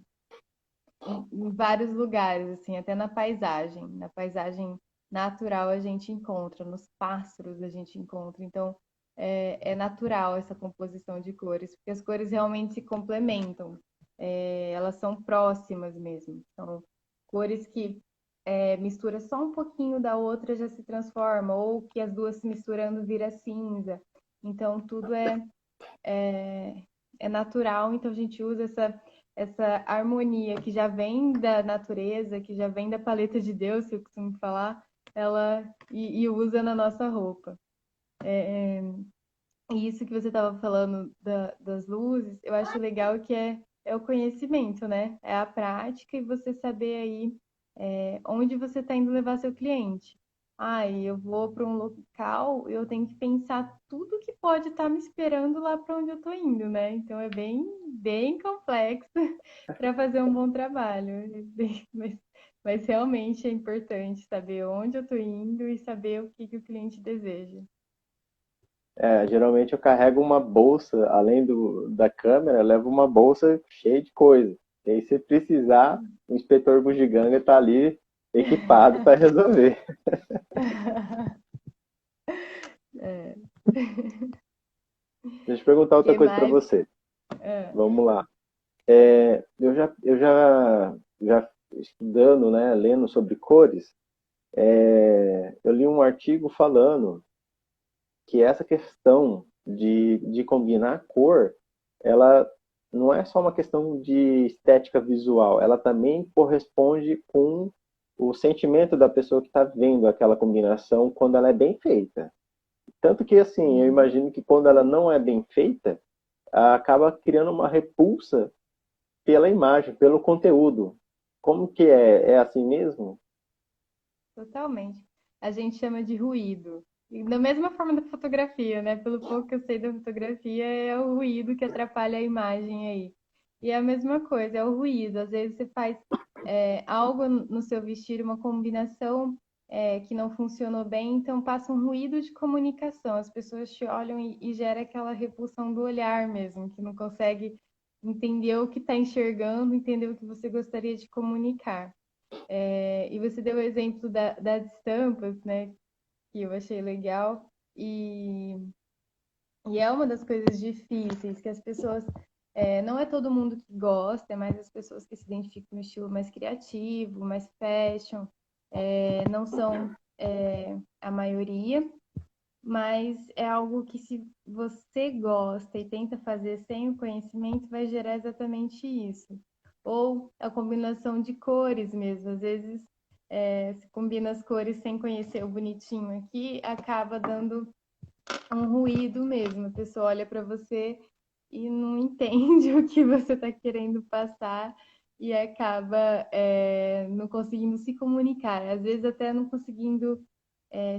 Speaker 2: em vários lugares, assim, até na paisagem. Na paisagem natural a gente encontra, nos pássaros a gente encontra. Então, é natural essa composição de cores, porque as cores realmente se complementam. Elas são próximas mesmo. São cores que mistura só um pouquinho da outra já se transforma, ou que as duas se misturando vira cinza. Então, tudo é natural, então a gente usa essa harmonia que já vem da natureza, que já vem da paleta de Deus, que eu costumo falar, e usa na nossa roupa. E isso que você estava falando das luzes, eu acho legal que é o conhecimento, né? É a prática e você saber aí onde você está indo levar seu cliente. Eu vou para um local, eu tenho que pensar tudo que pode estar me esperando lá para onde eu estou indo, né? Então é bem, bem complexo para fazer um bom trabalho. Mas realmente é importante saber onde eu estou indo e saber o que o cliente deseja.
Speaker 1: Geralmente eu carrego uma bolsa, além da câmera, eu levo uma bolsa cheia de coisa. E aí, se precisar, o inspetor bugiganga está ali equipado para resolver.
Speaker 2: É.
Speaker 1: Deixa eu perguntar outra
Speaker 2: Que
Speaker 1: coisa para
Speaker 2: mais?
Speaker 1: você.
Speaker 2: É.
Speaker 1: Vamos lá. Já estudando, né, lendo sobre cores, eu li um artigo falando que essa questão de combinar cor, ela não é só uma questão de estética visual, ela também corresponde com o sentimento da pessoa que está vendo aquela combinação quando ela é bem feita. Tanto que, assim, eu
Speaker 2: Uhum.
Speaker 1: imagino que quando ela não é bem feita, acaba criando uma repulsa pela imagem, pelo conteúdo. Como que é? É assim mesmo?
Speaker 2: Totalmente. A gente chama de ruído. E da mesma forma da fotografia, né? Pelo pouco que eu sei da fotografia, é o ruído que atrapalha a imagem aí. E é a mesma coisa, é o ruído. Às vezes você faz algo no seu vestido, uma combinação que não funcionou bem, então passa um ruído de comunicação. As pessoas te olham e gera aquela repulsão do olhar mesmo, que não consegue entender o que está enxergando, entender o que você gostaria de comunicar. E você deu o exemplo das estampas, né? Que eu achei legal. E é uma das coisas difíceis que as pessoas. Não é todo mundo que gosta, é mais as pessoas que se identificam no estilo mais criativo, mais fashion. Não são a maioria, mas é algo que, se você gosta e tenta fazer sem o conhecimento, vai gerar exatamente isso. Ou a combinação de cores mesmo. Às vezes, se combina as cores sem conhecer o bonitinho aqui, acaba dando um ruído mesmo. A pessoa olha para você e não entende o que você está querendo passar e acaba não conseguindo se comunicar. Às vezes, até não conseguindo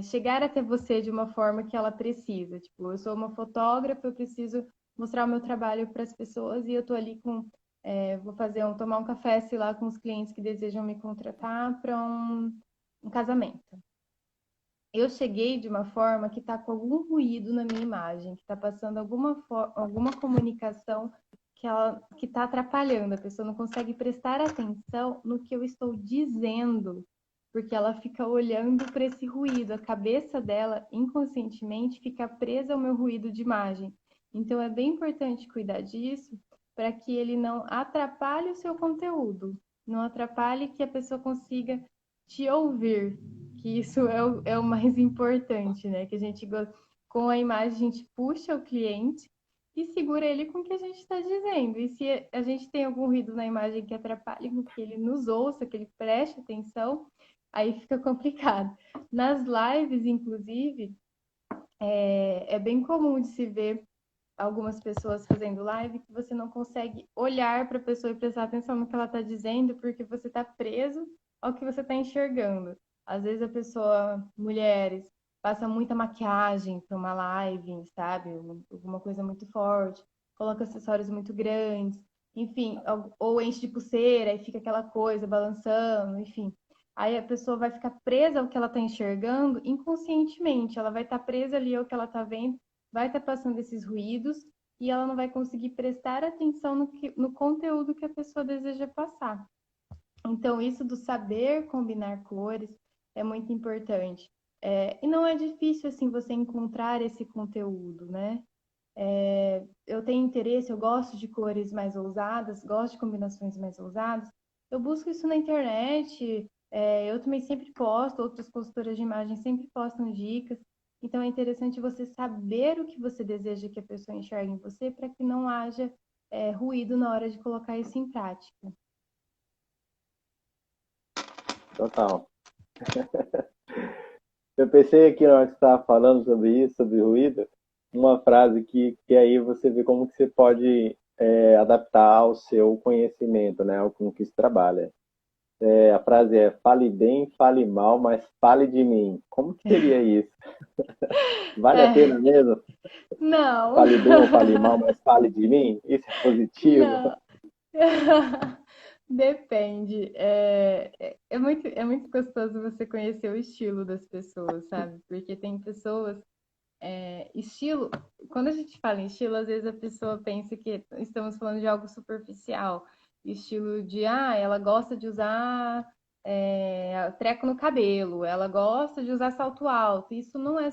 Speaker 2: chegar até você de uma forma que ela precisa. Tipo, eu sou uma fotógrafa, eu preciso mostrar o meu trabalho para as pessoas e eu tô ali vou tomar um café, sei lá, com os clientes que desejam me contratar para um casamento. Eu cheguei de uma forma que está com algum ruído na minha imagem, que está passando alguma comunicação que está atrapalhando. A pessoa não consegue prestar atenção no que eu estou dizendo, porque ela fica olhando para esse ruído. A cabeça dela, inconscientemente, fica presa ao meu ruído de imagem. Então, é bem importante cuidar disso para que ele não atrapalhe o seu conteúdo, não atrapalhe que a pessoa consiga te ouvir, que isso é o mais importante, né? Que a gente, com a imagem, a gente puxa o cliente e segura ele com o que a gente está dizendo. E se a gente tem algum ruído na imagem que atrapalhe com que ele nos ouça, que ele preste atenção, aí fica complicado. Nas lives, inclusive, é bem comum de se ver algumas pessoas fazendo live que você não consegue olhar para a pessoa e prestar atenção no que ela está dizendo, porque você está preso ao que você está enxergando. Às vezes a pessoa, mulheres, passa muita maquiagem para uma live, sabe? Alguma coisa muito forte, coloca acessórios muito grandes, enfim, ou enche de pulseira e fica aquela coisa balançando, enfim. Aí a pessoa vai ficar presa ao que ela está enxergando inconscientemente, ela vai estar presa ali ao que ela está vendo, vai estar passando esses ruídos e ela não vai conseguir prestar atenção no conteúdo que a pessoa deseja passar. Então, isso do saber combinar cores é muito importante. E não é difícil, assim, você encontrar esse conteúdo, né? Eu tenho interesse, eu gosto de cores mais ousadas, gosto de combinações mais ousadas. Eu busco isso na internet, eu também sempre posto, outras consultoras de imagem sempre postam dicas. Então é interessante você saber o que você deseja que a pessoa enxergue em você para que não haja ruído na hora de colocar isso em prática.
Speaker 1: Total. Eu pensei aqui na hora que você estava falando sobre isso, sobre ruído, uma frase que aí você vê como que você pode adaptar ao seu conhecimento, né, ao com que se trabalha. A frase é: fale bem, fale mal, mas fale de mim. Como que seria isso? Vale a
Speaker 2: É,
Speaker 1: pena mesmo?
Speaker 2: não,
Speaker 1: Fale bem ou fale mal, mas fale de mim? Isso é positivo?
Speaker 2: não. Depende. É muito gostoso você conhecer o estilo das pessoas, sabe? Porque tem pessoas. Estilo. Quando a gente fala em estilo, às vezes a pessoa pensa que estamos falando de algo superficial. Estilo de, ela gosta de usar treco no cabelo, ela gosta de usar salto alto. Isso não é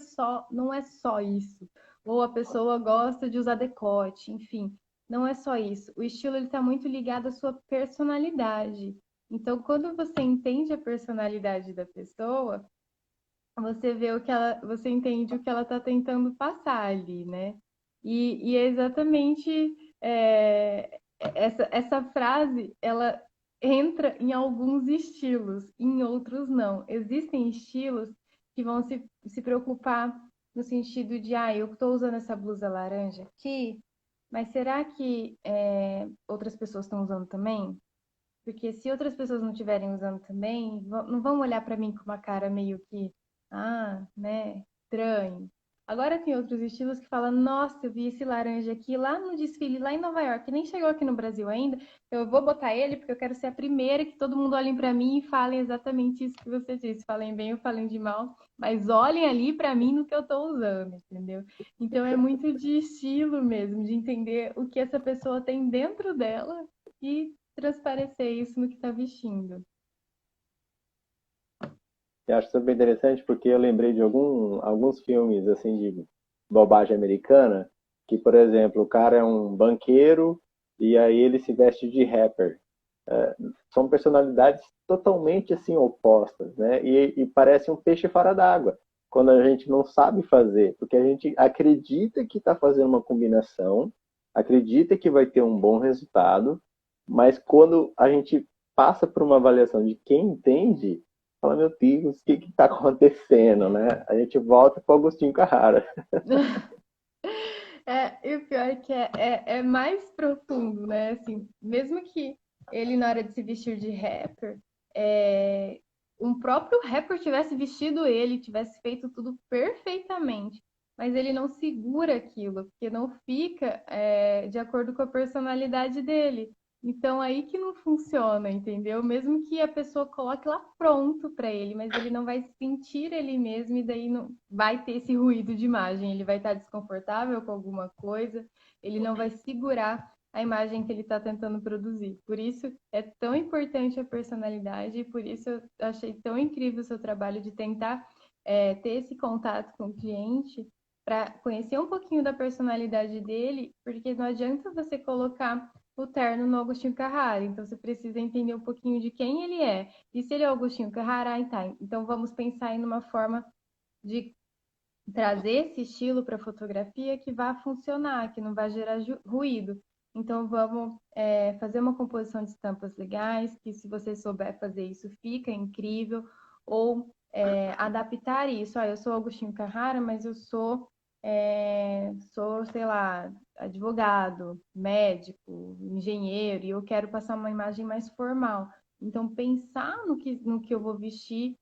Speaker 2: só isso. Ou a pessoa gosta de usar decote, enfim. Não é só isso. O estilo ele está muito ligado à sua personalidade. Então, quando você entende a personalidade da pessoa, você vê você entende o que ela está tentando passar ali, né? E é exatamente essa frase, ela entra em alguns estilos, em outros não. Existem estilos que vão se preocupar no sentido de, eu estou usando essa blusa laranja aqui, mas será que outras pessoas estão usando também? Porque se outras pessoas não estiverem usando também, não vão olhar para mim com uma cara meio que, né, estranho. Agora tem outros estilos que falam, nossa, eu vi esse laranja aqui lá no desfile, lá em Nova York, que nem chegou aqui no Brasil ainda, eu vou botar ele porque eu quero ser a primeira que todo mundo olhem para mim e falem exatamente isso que você disse, falem bem ou falem de mal, mas olhem ali para mim no que eu estou usando, entendeu? Então é muito de estilo mesmo, de entender o que essa pessoa tem dentro dela e transparecer isso no que está vestindo.
Speaker 1: Eu acho super interessante porque eu lembrei de alguns filmes assim de bobagem americana, que, por exemplo, o cara é um banqueiro e aí ele se veste de rapper. São personalidades totalmente assim opostas, né? E parece um peixe fora d'água quando a gente não sabe fazer, porque a gente acredita que está fazendo uma combinação, acredita que vai ter um bom resultado, mas quando a gente passa por uma avaliação de quem entende, fala, meu Deus, o que está acontecendo, né? A gente volta para o Agostinho Carrara.
Speaker 2: E o pior é que é mais profundo, né? Assim, mesmo que ele, na hora de se vestir de rapper, um próprio rapper tivesse vestido ele, tivesse feito tudo perfeitamente, mas ele não segura aquilo, porque não fica de acordo com a personalidade dele. Então aí que não funciona, entendeu? Mesmo que a pessoa coloque lá pronto para ele, mas ele não vai sentir ele mesmo e daí não vai ter esse ruído de imagem. Ele vai estar desconfortável com alguma coisa, ele não vai segurar a imagem que ele está tentando produzir. Por isso é tão importante a personalidade e por isso eu achei tão incrível o seu trabalho de tentar ter esse contato com o cliente para conhecer um pouquinho da personalidade dele, porque não adianta você colocar o terno no Agostinho Carrara, então você precisa entender um pouquinho de quem ele é. E se ele é o Agostinho Carrara, tá, então vamos pensar em uma forma de trazer esse estilo para a fotografia que vai funcionar, que não vai gerar ruído. Então, vamos fazer uma composição de estampas legais, que se você souber fazer isso, fica incrível. Ou adaptar isso. Eu sou Agostinho Carrara, mas eu sou, sei lá, advogado, médico, engenheiro, e eu quero passar uma imagem mais formal. Então, pensar no que eu vou vestir,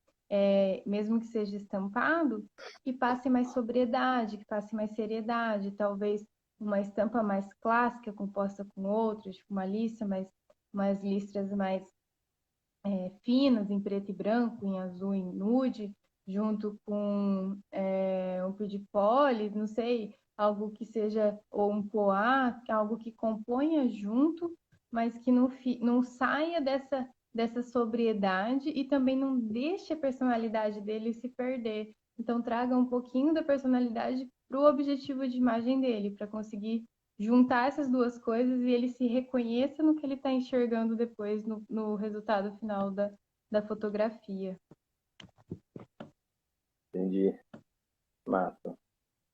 Speaker 2: mesmo que seja estampado, que passe mais sobriedade, que passe mais seriedade, talvez uma estampa mais clássica composta com outras, tipo uma lista, mas umas listras mais finas, em preto e branco, em azul e em nude, junto com um pedipole, não sei, algo que seja, ou um poá, algo que componha junto, mas que não saia dessa sobriedade e também não deixe a personalidade dele se perder. Então, traga um pouquinho da personalidade para o objetivo de imagem dele, para conseguir juntar essas duas coisas e ele se reconheça no que ele está enxergando depois no resultado final da fotografia.
Speaker 1: Entendi. Massa.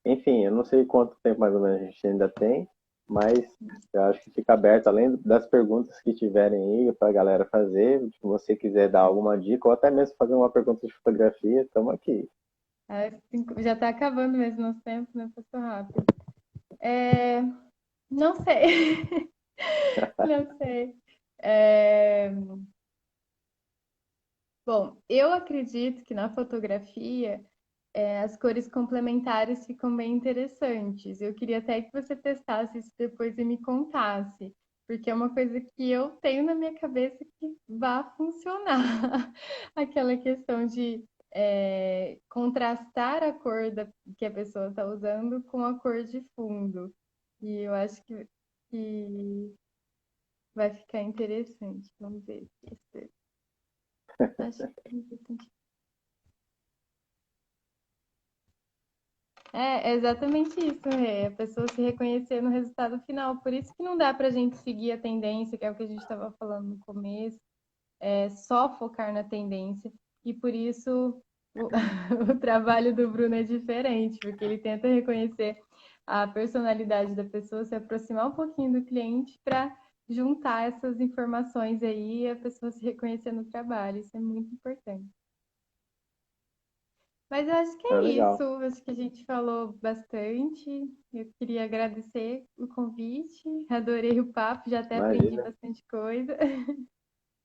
Speaker 1: Enfim, eu não sei quanto tempo mais ou menos a gente ainda tem, mas eu acho que fica aberto, além das perguntas que tiverem aí para a galera fazer, se você quiser dar alguma dica, ou até mesmo fazer uma pergunta de fotografia, estamos aqui.
Speaker 2: Já está acabando mesmo nosso tempo, né? Passou rápido. Não sei. Não sei. Bom, eu acredito que na fotografia as cores complementares ficam bem interessantes. Eu queria até que você testasse isso depois e me contasse, porque é uma coisa que eu tenho na minha cabeça que vai funcionar. Aquela questão de contrastar a cor que a pessoa está usando com a cor de fundo. E eu acho que vai ficar interessante. Vamos ver. Acho que é importante. É exatamente isso, a pessoa se reconhecer no resultado final. Por isso que não dá para a gente seguir a tendência, que é o que a gente estava falando no começo, só focar na tendência. E por isso o, o trabalho do Bruno é diferente, porque ele tenta reconhecer a personalidade da pessoa, se aproximar um pouquinho do cliente para juntar essas informações aí e a pessoa se reconhecer no trabalho. Isso é muito importante. Mas eu acho que
Speaker 1: É
Speaker 2: é isso.
Speaker 1: legal.
Speaker 2: Acho que a gente falou bastante. Eu queria agradecer o convite. Adorei o papo, já até aprendi
Speaker 1: Imagina,
Speaker 2: bastante coisa.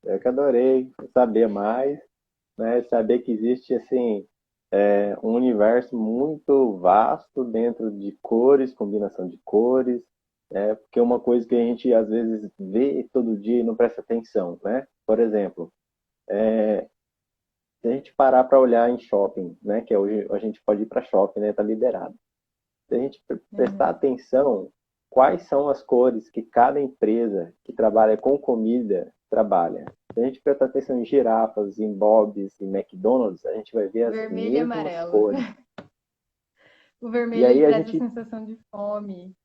Speaker 1: eu que adorei saber mais, né? Saber que existe assim um universo muito vasto dentro de cores, combinação de cores, porque é uma coisa que a gente às vezes vê todo dia e não presta atenção, né? Por exemplo, se a gente parar para olhar em shopping, né? Que hoje a gente pode ir para shopping, né? Tá liberado. Se a gente prestar
Speaker 2: Uhum.
Speaker 1: atenção, quais são as cores que cada empresa que trabalha com comida trabalha? Se a gente prestar atenção em girafas, em Bob's, em McDonald's, a gente vai ver as
Speaker 2: Vermelho e
Speaker 1: mesmas
Speaker 2: amarelo.
Speaker 1: cores.
Speaker 2: O
Speaker 1: E
Speaker 2: vermelho ele
Speaker 1: aí a
Speaker 2: traz a
Speaker 1: gente,
Speaker 2: sensação de fome.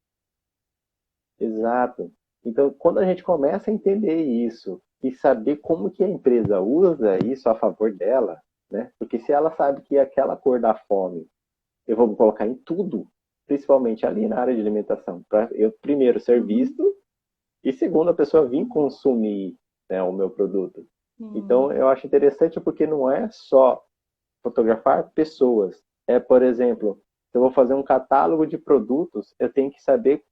Speaker 1: exato. Então, quando a gente começa a entender isso e saber como que a empresa usa isso a favor dela, né? Porque se ela sabe que aquela cor dá fome, eu vou colocar em tudo, principalmente ali na área de alimentação, para eu primeiro ser
Speaker 2: Uhum.
Speaker 1: visto e segundo a pessoa vir consumir, né, o meu produto. Então,
Speaker 2: Sim.
Speaker 1: eu acho interessante porque não é só fotografar pessoas. Por exemplo, se eu vou fazer um catálogo de produtos, eu tenho que saber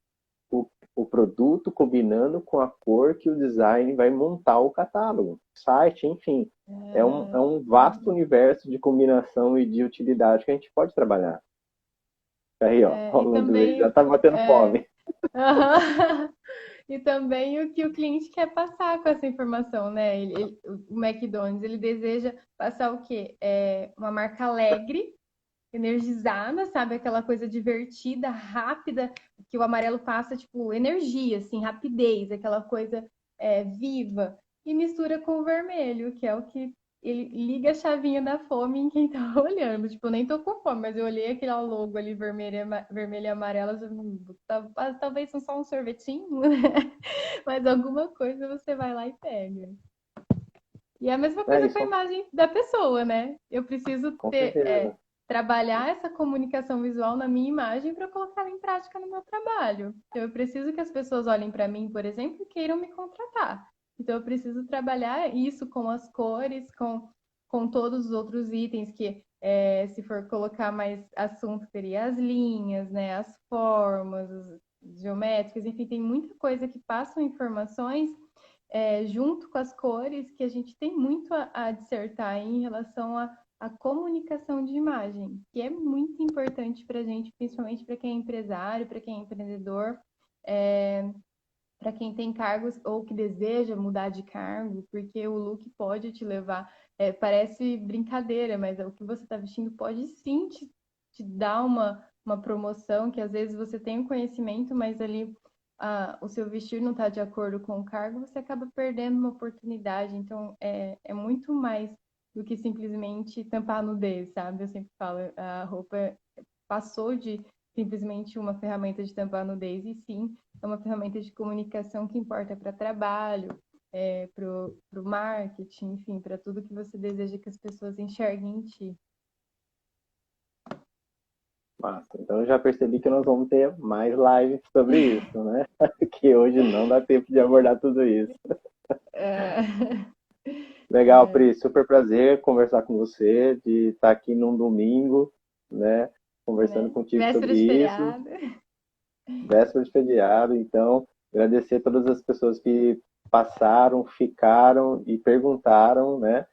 Speaker 1: o produto combinando com a cor que o design vai montar o catálogo, site, enfim. É um vasto universo de combinação e de utilidade que a gente pode trabalhar. Aí, ó,
Speaker 2: E
Speaker 1: rolando aí, já
Speaker 2: também
Speaker 1: tá batendo fome.
Speaker 2: aham. E também o que o cliente quer passar com essa informação, né? O McDonald's, ele deseja passar o quê? Uma marca alegre, energizada, sabe? Aquela coisa divertida, rápida, que o amarelo passa, tipo, energia, assim, rapidez, aquela coisa viva. E mistura com o vermelho, que é o que ele liga a chavinha da fome em quem tá olhando. Tipo, eu nem tô com fome, mas eu olhei aquele logo ali vermelho e amarelo, eu talvez só um sorvetinho, né? Mas alguma coisa você vai lá e pega. E é a mesma
Speaker 1: É
Speaker 2: coisa com a
Speaker 1: isso,
Speaker 2: imagem da pessoa, né? Eu preciso
Speaker 1: com
Speaker 2: ter
Speaker 1: certeza.
Speaker 2: trabalhar essa comunicação visual na minha imagem para colocar ela em prática no meu trabalho. Então, eu preciso que as pessoas olhem para mim, por exemplo, e queiram me contratar. Então, eu preciso trabalhar isso com as cores, com todos os outros itens que, se for colocar mais assunto, teria as linhas, né, as formas, as geométricas, enfim, tem muita coisa que passam informações junto com as cores que a gente tem muito a dissertar em relação à comunicação de imagem, que é muito importante para a gente, principalmente para quem é empresário, para quem é empreendedor, para quem tem cargos ou que deseja mudar de cargo, porque o look pode te levar. Parece brincadeira, mas o que você está vestindo pode sim te dar uma promoção, que às vezes você tem o conhecimento, mas ali o seu vestir não está de acordo com o cargo, você acaba perdendo uma oportunidade. Então, é muito mais do que simplesmente tampar a nudez, sabe? Eu sempre falo, a roupa passou de simplesmente uma ferramenta de tampar a nudez, e sim, é uma ferramenta de comunicação que importa para trabalho, para o marketing, enfim, para tudo que você deseja que as pessoas enxerguem em ti.
Speaker 1: Massa. Então eu já percebi que nós vamos ter mais lives sobre isso, né? Que hoje não dá tempo de abordar tudo isso.
Speaker 2: É,
Speaker 1: Legal, Pri, super prazer conversar com você, de estar aqui num domingo, né? Conversando
Speaker 2: né?
Speaker 1: contigo
Speaker 2: Véspera
Speaker 1: sobre
Speaker 2: de
Speaker 1: isso,
Speaker 2: feriado.
Speaker 1: véspera de feriado. Então, agradecer a todas as pessoas que passaram, ficaram e perguntaram, né?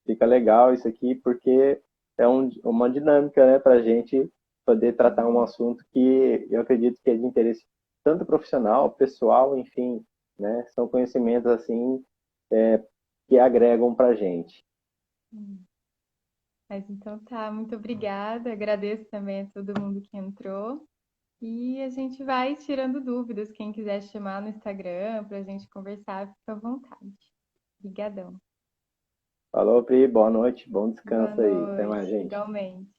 Speaker 1: Fica legal isso aqui, porque é uma dinâmica, né, para a gente poder tratar um assunto que eu acredito que é de interesse tanto profissional, pessoal, enfim, né? São conhecimentos assim que agregam para a gente.
Speaker 2: Mas então tá, muito obrigada. Agradeço também a todo mundo que entrou. E a gente vai tirando dúvidas. Quem quiser chamar no Instagram para a gente conversar, fica à vontade. Obrigadão.
Speaker 1: Falou, Pri, boa noite, bom
Speaker 2: Boa
Speaker 1: descanso aí. Até mais,
Speaker 2: noite.
Speaker 1: gente.
Speaker 2: Igualmente.